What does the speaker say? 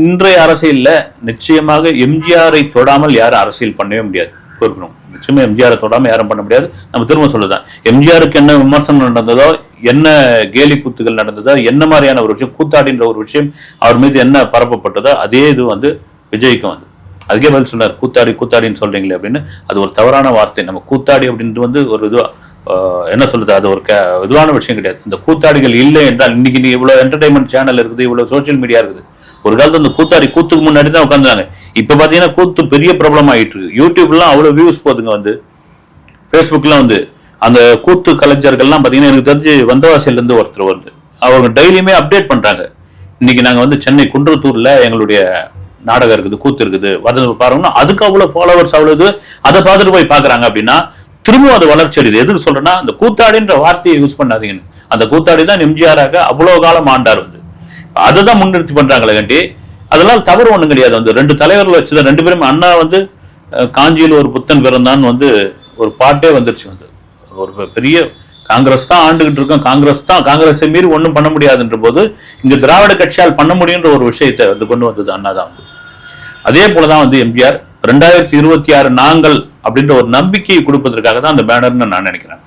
இன்றைய அரசியல்ல நிச்சயமாக எம்ஜிஆரை தொடாமல் யாரும் அரசியல் பண்ணவே முடியாது. இருக்கணும் நிச்சயமா எம்ஜிஆரை தொடாம யாரும் பண்ண முடியாது. நம்ம திரும்ப சொல்லுதான், எம்ஜிஆருக்கு என்ன விமர்சனம் நடந்ததோ, என்ன கேலி கூத்துகள் நடந்ததோ, என்ன மாதிரியான ஒரு விஷயம் கூத்தாடின்ற ஒரு விஷயம் அவர் மீது என்ன பரப்பப்பட்டதோ அதே இது விஜய்க்கும் அதுக்கே பதில் சொன்னார். கூத்தாடின்னு சொல்றீங்களே அப்படின்னு. அது ஒரு தவறான வார்த்தை. நம்ம கூத்தாடி அப்படின்ட்டு ஒரு இது என்ன சொல்றது, அது ஒரு இதுவான விஷயம் கிடையாது. இந்த கூத்தாடிகள் இல்லை என்றால் இன்னைக்கு இவ்வளவு என்டர்டைன்மெண்ட் சேனல் இருக்குது, இவ்வளவு சோசியல் மீடியா இருக்குது. ஒரு காலத்துல அந்த கூத்துக்கு முன்னாடி தான் உட்காந்துறாங்க. இப்ப பாத்தீங்கன்னா கூத்து பெரிய ப்ராப்ளம் ஆயிட்டு இருக்கு. யூடியூப்லாம் அவ்வளவு வியூஸ் போதுங்க. பேஸ்புக்லாம் அந்த கூத்து கலைஞர்கள்லாம் பாத்தீங்கன்னா எனக்கு தெரிஞ்சு வந்தவாசியில இருந்து ஒருத்தர் வருது. அவங்க டெய்லியுமே அப்டேட் பண்றாங்க. இன்னைக்கு நாங்க சென்னை குன்றத்தூர்ல எங்களுடைய நாடகம் இருக்குது, கூத்து இருக்குது, பாருங்கன்னா அதுக்கு அவ்வளவு ஃபாலோவர்ஸ் அவ்வளவு அதை பார்த்துட்டு போய் பாக்குறாங்க. அப்படின்னா திரும்பவும் அது வளர்ச்சி அடையுது. எதுக்கு சொல்றேன்னா, அந்த கூத்தாடின்ற வார்த்தையை யூஸ் பண்ணாதீங்கன்னு. அந்த கூத்தாடி தான் எம்ஜிஆராக அவ்வளவு காலம் ஆண்டார். அதுதான் முன்னிறுத்தி பண்றாங்களே கண்டி. அதெல்லாம் தவறு ஒண்ணும் கிடையாது. ரெண்டு தலைவர்கள் வச்சுதான் ரெண்டு பேரும். அண்ணா காஞ்சியில் ஒரு புத்தன் பிறந்தான் ஒரு பாட்டே வந்துருச்சு. ஒரு பெரிய காங்கிரஸ் தான் ஆண்டுகிட்டு இருக்கோம், காங்கிரஸை மீறி ஒன்றும் பண்ண முடியாதுன்ற போது இங்க திராவிட கட்சியால் பண்ண முடியுன்ற ஒரு விஷயத்தை கொண்டு வந்தது அண்ணா தான். அதே போலதான் எம்ஜிஆர் 2026 நாங்கள் அப்படின்ற ஒரு நம்பிக்கையை கொடுப்பதற்காக தான் அந்த பேனர்னு நான் நினைக்கிறேன்.